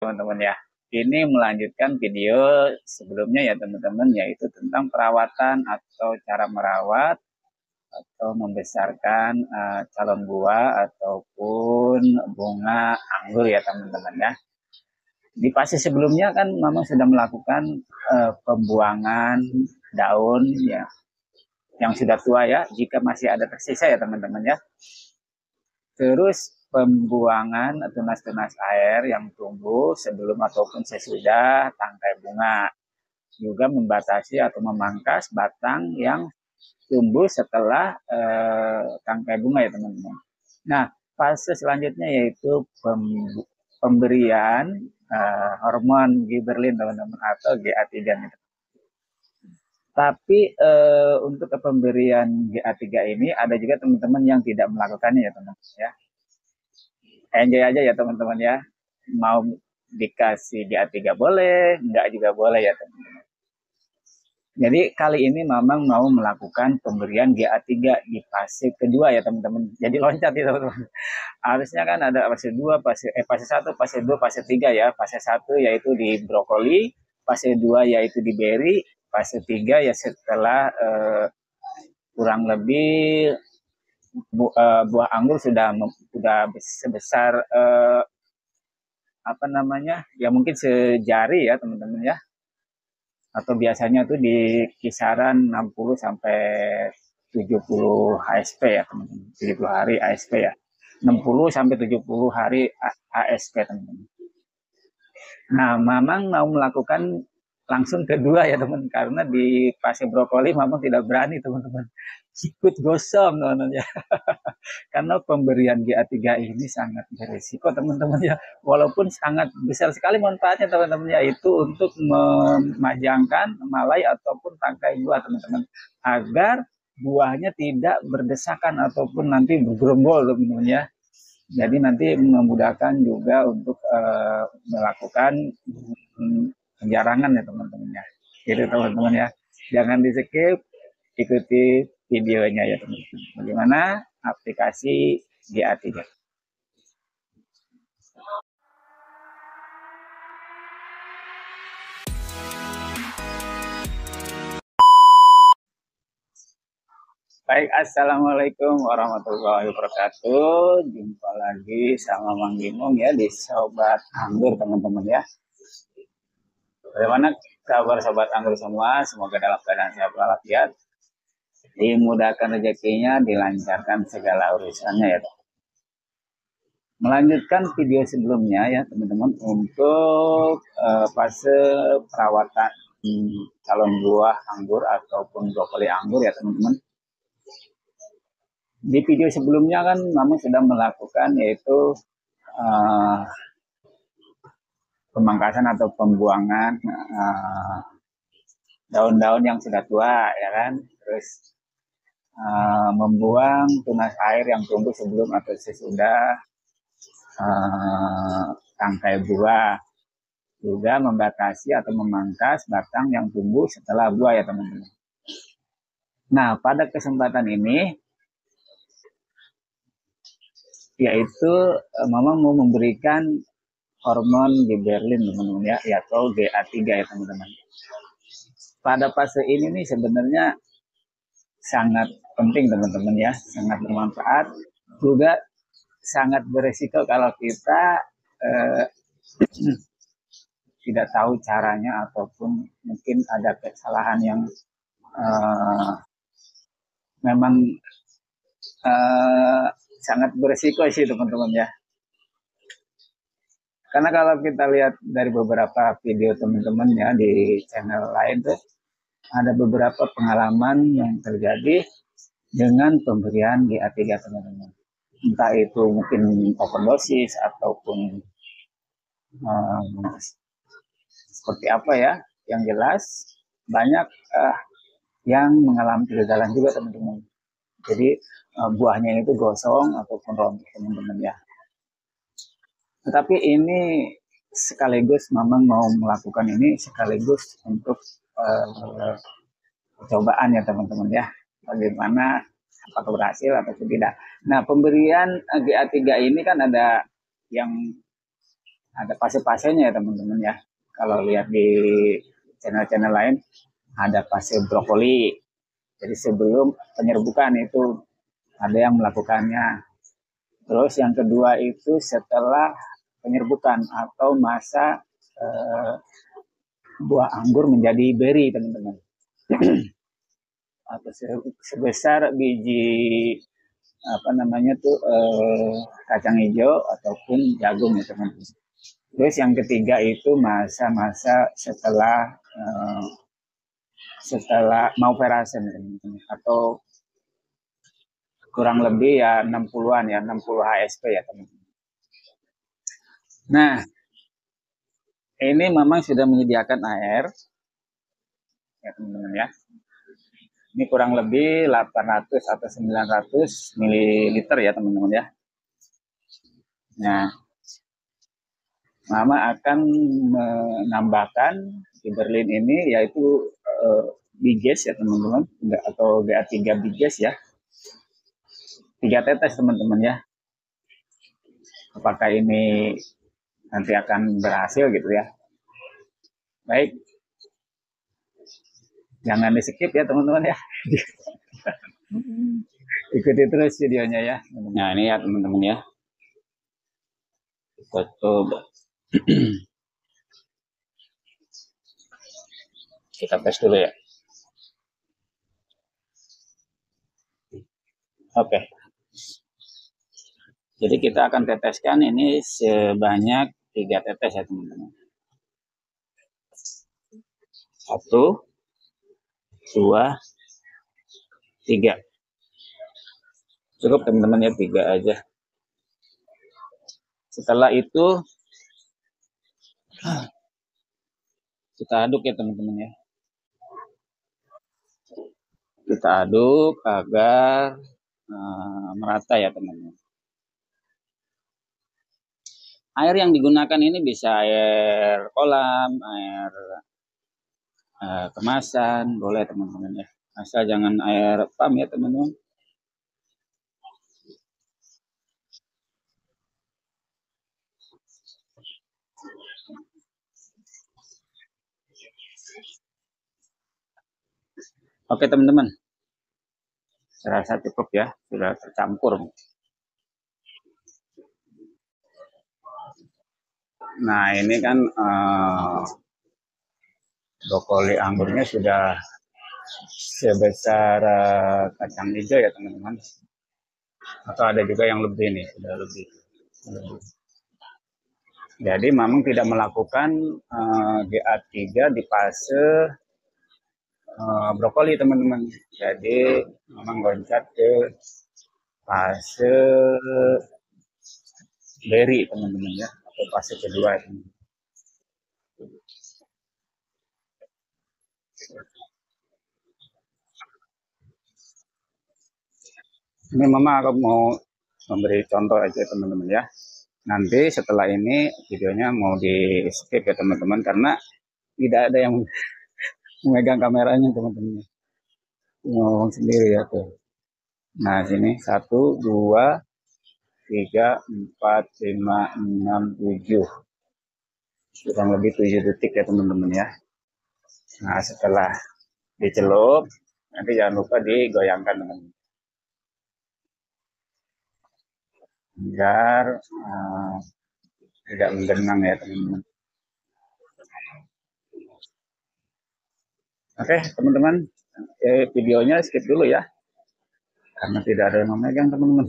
teman-teman ya. Ini melanjutkan video sebelumnya ya teman-teman, yaitu tentang perawatan atau cara merawat atau membesarkan calon buah ataupun bunga anggur ya teman-teman ya. Di fase sebelumnya kan memang sudah melakukan pembuangan daun ya yang sudah tua ya, jika masih ada tersisa ya teman-teman ya. Terus pembuangan tunas-tunas air yang tumbuh sebelum ataupun sesudah tangkai bunga. Juga membatasi atau memangkas batang yang tumbuh setelah tangkai bunga ya teman-teman. Nah, fase selanjutnya yaitu pemberian hormon giberlin teman-teman atau GA3. Tapi untuk pemberian GA3 ini ada juga teman-teman yang tidak melakukannya ya teman-teman ya. Enjoy aja ya teman-teman ya. Mau dikasih GA3 boleh, enggak juga boleh ya teman-teman. Jadi kali ini Mamang mau melakukan pemberian GA3 di fase kedua ya teman-teman. Jadi loncat ya teman-teman. Harusnya kan ada fase 2, fase 1, fase 2, fase 3 ya. Fase 1 yaitu di brokoli, fase 2 yaitu di beri, fase 3 ya setelah kurang lebih buah anggur sudah sebesar apa namanya? Ya mungkin sejari ya teman-teman ya. Atau biasanya tuh di kisaran 60 sampai 70 HSP ya teman-teman. 70 hari HSP ya. 60 sampai 70 hari HSP teman-teman. Nah, Mamang mau melakukan langsung kedua ya teman, karena di fase brokoli Mamang tidak berani teman-teman. Ikut gosong teman-teman ya. Karena pemberian GA3 ini sangat berisiko teman-teman ya. Walaupun sangat besar sekali manfaatnya teman-teman ya, itu untuk memajangkan malai ataupun tangkai buah teman-teman, agar buahnya tidak berdesakan ataupun nanti bergerombol teman-teman ya. Jadi nanti memudahkan juga untuk melakukan penjarangan ya teman-teman ya. Jadi teman-teman ya, jangan di skip, ikuti videonya ya teman-teman. Bagaimana aplikasi GA3. Baik, assalamualaikum warahmatullahi wabarakatuh. Jumpa lagi sama Mang Gimong ya di Sobat Anggur teman-teman ya. Bagaimana kabar Sobat Anggur semua? Semoga dalam keadaan sehat walafiat, dimudahkan rezekinya, dilancarkan segala urusannya ya. Melanjutkan video sebelumnya ya teman-teman untuk fase perawatan calon buah anggur ataupun brokoli anggur ya teman-teman. Di video sebelumnya kan Mama sudah melakukan yaitu pemangkasan atau pembuangan daun-daun yang sudah tua ya kan, terus membuang tunas air yang tumbuh sebelum atau sesudah tangkai buah, juga membatasi atau memangkas batang yang tumbuh setelah buah ya teman-teman. Nah, pada kesempatan ini yaitu Mama mau memberikan hormon giberlin teman-teman ya, atau GA3 ya teman-teman. Pada fase ini nih sebenarnya sangat penting teman-teman ya, sangat bermanfaat, juga sangat beresiko kalau kita tidak tahu caranya ataupun mungkin ada kesalahan yang memang sangat beresiko sih teman-teman ya. Karena kalau kita lihat dari beberapa video teman-teman ya di channel lain tuh, ada beberapa pengalaman yang terjadi dengan pemberian GA3 teman-teman. Entah itu mungkin overdosis ataupun seperti apa ya. Yang jelas banyak yang mengalami kegagalan juga teman-teman. Jadi buahnya itu gosong ataupun rontok teman-teman ya. Tetapi ini sekaligus Mamang mau melakukan ini sekaligus untuk percobaan ya teman-teman ya. Bagaimana apakah berhasil atau tidak. Nah, pemberian GA3 ini kan ada yang ada fase-fasenya ya teman-teman ya. Kalau lihat di channel-channel lain ada fase brokoli. Jadi sebelum penyerbukan itu ada yang melakukannya. Terus yang kedua itu setelah penyerbukan atau masa eh, buah anggur menjadi berry teman-teman. Atau sebesar biji apa namanya tuh kacang hijau ataupun jagung ya teman-teman. Terus yang ketiga itu masa-masa setelah mau verasen atau kurang lebih ya 60-an ya 60 HSP ya teman-teman. Nah, ini memang sudah menyediakan air ya teman-teman ya. Ini kurang lebih 800 atau 900 ml ya teman-teman ya. Nah, Mama akan menambahkan di Berlin ini yaitu biges ya teman-teman atau GA3 biges ya. 3 tetes teman-teman ya. Apakah ini nanti akan berhasil gitu ya. Baik. Jangan di skip ya teman-teman ya. Ikuti terus videonya ya. Nah ini ya teman-teman ya. Kita coba. Kita tes dulu ya. Oke. Jadi kita akan teteskan ini sebanyak 3 tetes ya teman-teman. 1, 2, 3. Cukup teman-teman ya 3 aja. Setelah itu kita aduk ya teman-teman ya. Kita aduk agar merata ya teman-teman. Air yang digunakan ini bisa air kolam, air kemasan, boleh teman-teman ya. Asal jangan air pam ya teman-teman. Oke teman-teman, saya rasa cukup ya, sudah tercampur. Nah ini kan brokoli anggurnya sudah sebesar kacang hijau ya teman-teman. Atau ada juga yang lebih nih, sudah lebih. Jadi memang tidak melakukan GA3 di fase brokoli teman-teman. Jadi memang loncat ke fase berry teman-teman ya, atau fase kedua teman-teman. Ini mama aku mau memberi contoh aja teman-teman ya. Nanti setelah ini videonya mau di skip ya teman-teman karena tidak ada yang memegang kameranya teman-teman. Ngomong sendiri ya tuh. Nah sini 1, 2, 3, 4, 5, 6, 7. Kurang lebih 7 detik ya teman-teman ya. Nah setelah dicelup nanti jangan lupa digoyangkan teman-teman. Biar tidak menggenang ya teman-teman. Oke teman-teman, videonya skip dulu ya karena tidak ada yang memegang teman-teman.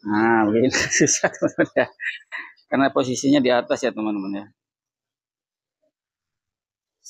Nah begini susah teman-teman ya karena posisinya di atas ya teman-teman ya.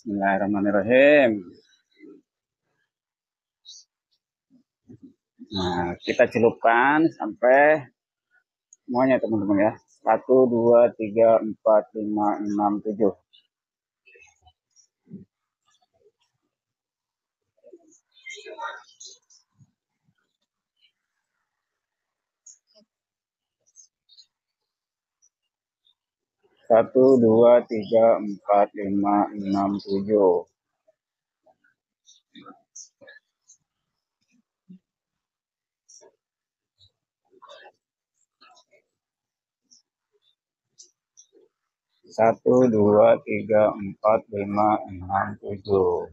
Bismillahirrahmanirrahim. Nah kita celupkan sampai semuanya teman-teman ya. 1, 2, 3, 4, 5, 6, 7. Satu, dua, tiga, empat, lima, enam, tujuh. Satu, dua, tiga, empat, lima, enam, tujuh.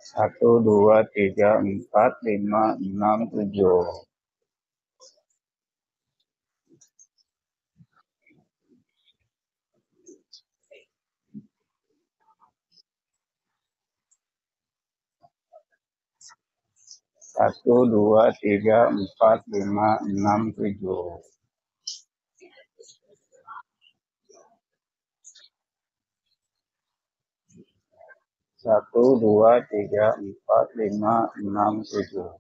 Satu, dua, tiga, empat, lima, enam, tujuh. Satu, dua, tiga, empat, lima, enam, tujuh. Satu, dua, tiga, empat, lima, enam, tujuh.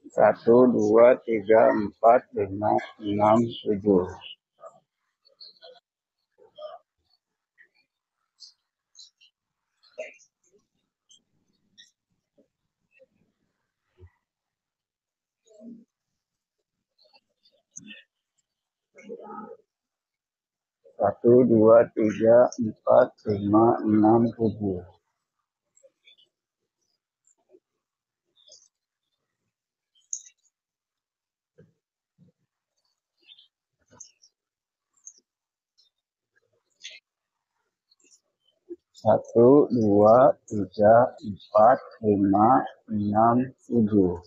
Satu, dua, tiga, empat, lima, enam, tujuh. Satu, dua, tiga, empat, lima, enam, tujuh. Satu, dua, tiga, empat, lima, enam, tujuh.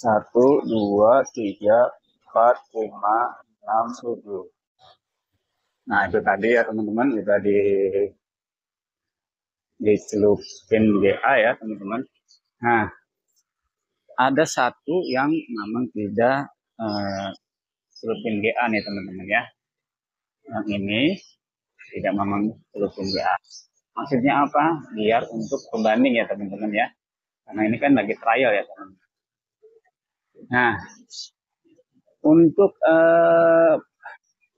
Satu, dua, tiga, empat, lima, enam, tujuh. Nah, itu tadi ya teman-teman, udah dicelupin GA ya teman-teman. Nah, ada satu yang memang tidak celupin GA nih teman-teman ya. Yang ini tidak memang celupin GA. Maksudnya apa? Biar untuk pembanding ya teman-teman ya. Karena ini kan lagi trial ya teman-teman. Nah, untuk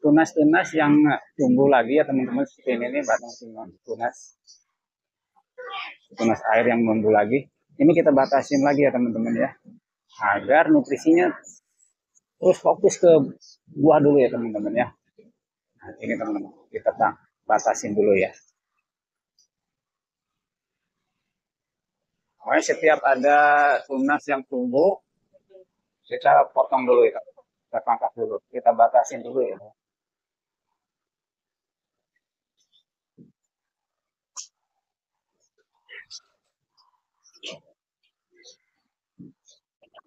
tunas-tunas yang tumbuh lagi ya teman-teman, seperti ini batang tunas tunas air yang tumbuh lagi, ini kita batasin lagi ya teman-teman ya, agar nutrisinya terus fokus ke buah dulu ya teman-teman ya. Nah, ini teman-teman kita batasin dulu ya. Pokoknya setiap ada tunas yang tumbuh, kita potong dulu ya, kita pangkas dulu, kita batasin dulu ya.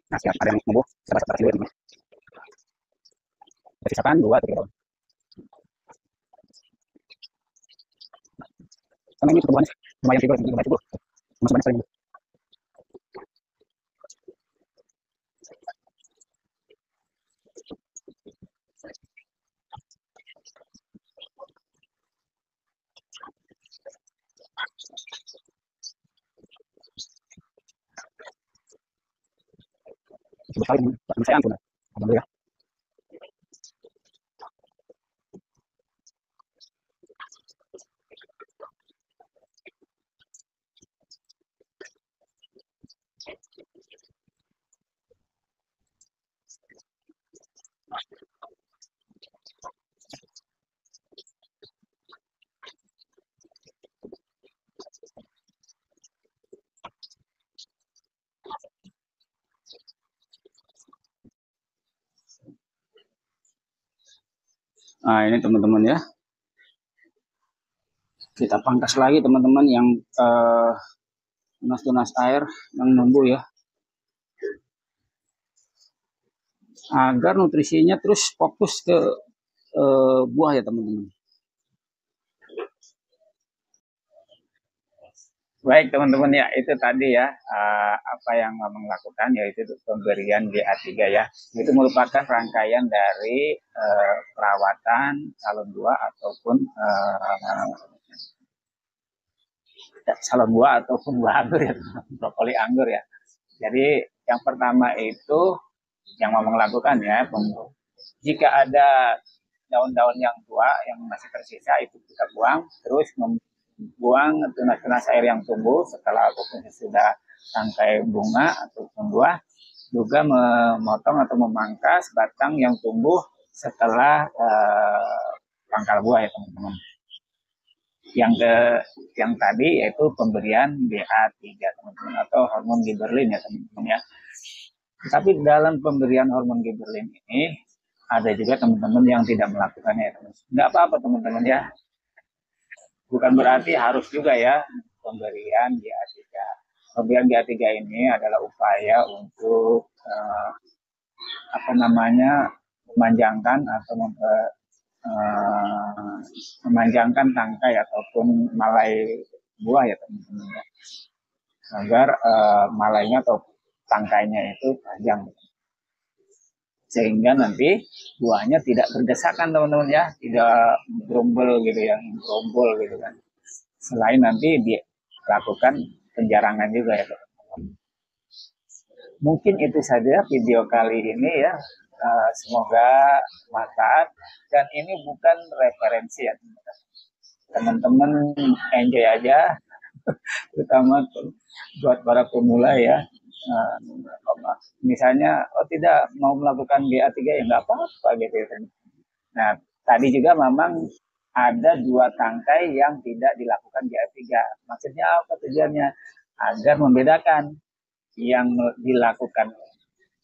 Nah, setiap ada yang tumbuh, kita batasin dulu ya teman-teman. Sisakan 2-3 tahun. Karena ini pertumbuhannya lumayan figur, lumayan subur. Masih banyak sekali. Subur sekali. Saya ampun. Alhamdulillah. Nah, ini teman-teman ya. Kita pangkas lagi teman-teman yang tunas-tunas air yang numbuh ya. Agar nutrisinya terus fokus ke buah ya teman-teman. Baik teman-teman ya, itu tadi ya apa yang Mamang lakukan yaitu pemberian GA3 ya. Itu merupakan rangkaian dari perawatan salon buah ataupun salon buah ataupun buah anggur ya, brokoli anggur ya. Jadi yang pertama itu yang Mamang lakukan ya, jika ada daun-daun yang tua yang masih tersisa itu kita buang, terus membuang tunas-tunas air yang tumbuh setelah apapun sudah tangkai bunga ataupun buah, juga memotong atau memangkas batang yang tumbuh setelah pangkal buah ya teman-teman. Yang tadi yaitu pemberian BA3 teman-teman atau hormon gibberellin ya teman-teman ya. Tapi dalam pemberian hormon gibberellin ini ada juga teman-teman yang tidak melakukannya ya teman. Nggak apa-apa teman-teman ya. Bukan berarti harus juga ya pemberian GA3. Pemberian GA3 ini adalah upaya untuk apa namanya memanjangkan atau memanjangkan tangkai ataupun malai buah ya teman-teman ya. Agar malainya atau tangkainya itu panjang sehingga nanti buahnya tidak berdesakan teman-teman ya, tidak gerombol gitu ya, gerombol gitu kan. Selain nanti dilakukan penjarangan juga ya teman-teman. Mungkin itu saja video kali ini ya. Semoga manfaat dan ini bukan referensi ya teman-teman, enjoy aja terutama buat para pemula ya. Nah, misalnya oh tidak mau melakukan GA3 ya nggak apa-apa gitu ya. Nah tadi juga memang ada dua tangkai yang tidak dilakukan GA3. Maksudnya apa tujuannya? Agar membedakan yang dilakukan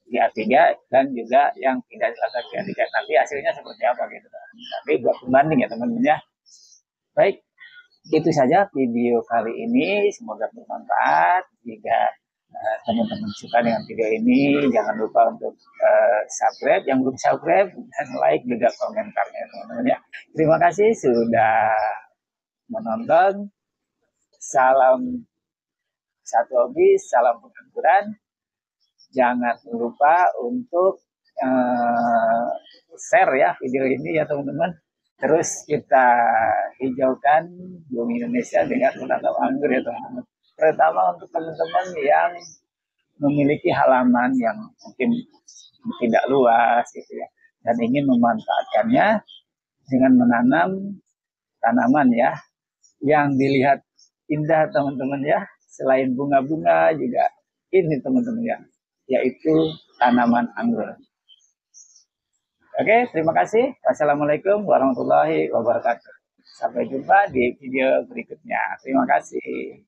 GA3 dan juga yang tidak dilakukan GA3. Nanti hasilnya seperti apa gitu. Tapi buat pembanding ya teman-teman ya. Baik, itu saja video kali ini. Semoga bermanfaat. Jika teman-teman suka dengan video ini, jangan lupa untuk subscribe. Yang belum subscribe, dan like juga komentarnya teman-teman ya. Terima kasih sudah menonton. Salam satu hobi, salam pengangguran. Jangan lupa untuk share ya video ini ya teman-teman. Terus kita hijaukan bumi Indonesia dengan menanam anggur ya teman-teman. Terutama untuk teman-teman yang memiliki halaman yang mungkin tidak luas gitu ya dan ingin memanfaatkannya dengan menanam tanaman ya yang dilihat indah teman-teman ya. Selain bunga-bunga juga ini teman-teman ya, yaitu tanaman anggur. Oke, terima kasih. Wassalamualaikum warahmatullahi wabarakatuh. Sampai jumpa di video berikutnya. Terima kasih.